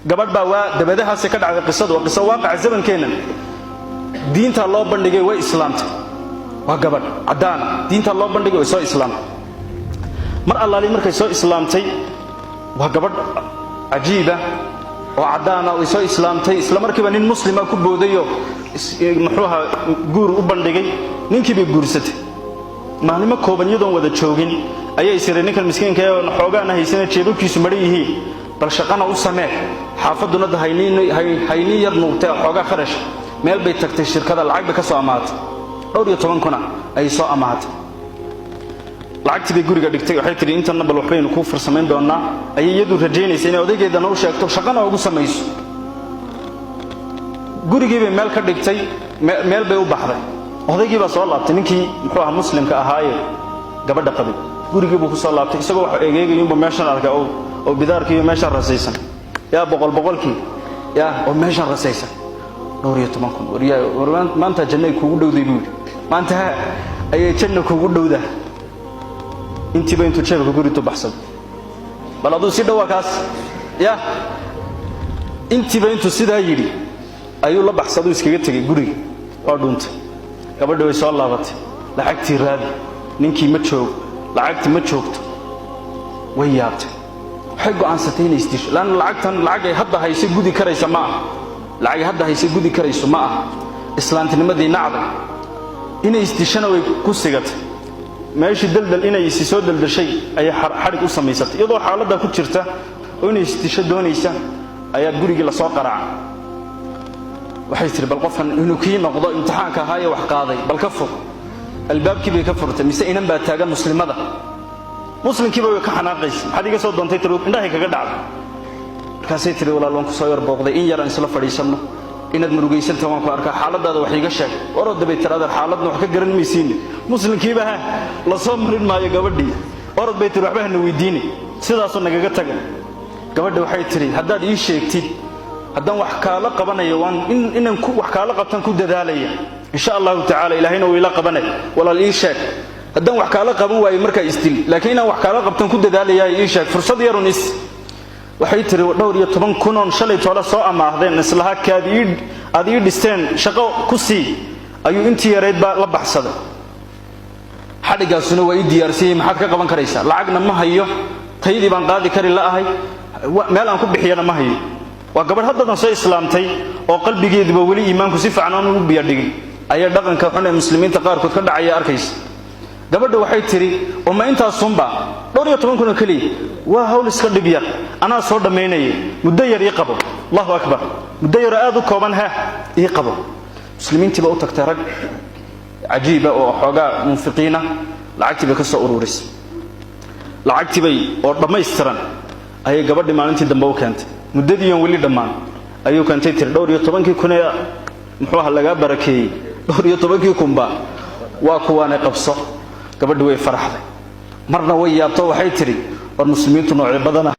gabadh baa waa dabadahaas ka dhacday qisadu waa qiso waaqac zamankeena diinta loo bandhigay way islaamtay waa gabadh cadaan diinta loo bandhigay way soo islaamtay mar allaali markay soo islaamtay waa gabadh ajiiba oo cadaan way soo islaamtay isla markiiba nin muslima ku boodayo muxuuha guur u bandhigay ninkii bay guursatay maalimo kooban iyadoon wada joogin ayay sireen ninkan miskiinka ee xoogaana haysana jeebabkiisu maray yihiin bal shaqana u samee xaafaduna hayni yar nuugtay xoogaa kharash meel bay tagtay shirkada lacag bay ka soo amaatay 12 kuna ay soo amaatay lacagtii bay guriga dhigtay waxay tiri inta nabal waxbaynu ku farsamayn doonaa ay iyadu rajeynaysa inay odaygeedana u sheegto shaqana ugu samayso gurigii bay meel ka dhigtay meel bay u baxday odaygii baa soo laabtay ninkii muxuu ahaa muslimka ahaaye gabadha qabay gurigii buu ku soo laabtay isagoo wax eegeegayinba meeshan arkay oo bidaarkii meeshan rasaysan yaa boqolkii yaa oo meeshan rasaysan 12 kun wariyaa maanta jannay kugu dhowday buu maanta ayay janna kugu dhowdaa intii bay intu jeebka guriga baxsan bal aduu si dhawa kaas yaa intii bay intu sidaa yiri ayuu la baxsado iskaga tagay guriga oo dhuntay gabadhu way soo laabatay lacagtii raadi ninkii ma joog lacagtii ma joogto way yaabtay waxay go'aansatay inay istisho laan lacagtan lacag ay hadda haysay gudi karaysa ma aha lacag hadda haysay gudi karayso ma aha islaantinimadii nacday inay istishana way ku sigatay meeshii daldal inay isi soo daldashay ay xarig u samaysatay iyadoo xaaladda ku jirta oo inay istisho doonaysa ayaa gurigii la soo qaracay waxay tiri bal qofkan inuu kii noqdo imtixaanka ahaa wax qaaday bal ka fog albaabkii bay ka furtay mise inan baa taagan muslimada muslimkii bay ka xanaaqaysay maxaad iga soo doontay tiro indhahay kaga dhacday markaasay tiri walaalon ku soo yar booqday in yar aan isla fadhiisano inaad murugaysantahay waan ku arkaa xaaladaada wax iga sheeg orod bay tiraadar xaaladna wax ka garan maysiin muslimkiiba la soo marin maayo gabadhii orod bay tiri waxba hana weydiini sidaas oo nagaga tagay gabadha waxay tiri haddaad ii sheegtid haddaan wax kaala qabanayo waan inaan ku wax kaala qabtan ku dadaalaya insha Allah ta'ala ilaahina wuu ila qabanay walaal ii sheeg haddaan wax kaala qaban waayo marka isdil laakiin inaan wax kaala qabtan ku dadaalaya ii sheeg fursad yar unis waxay tiri 12 kun oo shalay toona soo amaahdeen islaha kaadii aad ii dhisteen shaqo ku sii ayuu intii yareed ba la baxsaday xadigaasuna way diyaarsiyay maxaad ka qaban karaysaa lacagna ma hayo taydii baan qaadi kari laahay meel aan ku bixiyana ma hayo waa gabadh hadda soo islaamtay oo qalbigeeduba wali iimaanku si fiican u biyadhigay ayaa dhaqanka xun ee muslimiinta qaar kood ka dhacaya arkaysa gabadha waxay tiri uma inta sunba 12 kun kaliya waa hawl iska dhib yar ana soo dhameynay muddo yar ii qabo Allahu akbar muddo yar aad u kooban ii qabo muslimiintii ba u tagtay rag ajiiba oo xoogaa munfiqiina lacagtii bay ka soo ururisay lacagtii bay oo dhameystiran ayay gabadhi maalintii dambe u keentay muddadii aan wali dhamaan ayuu keentay tir 12 kun muxuu ahaa laga barakeeyay 12 kunba waa kuwaana qabso gabadhu way faraxday marna way yaabto waxay tiri war muslimiintu nooc badan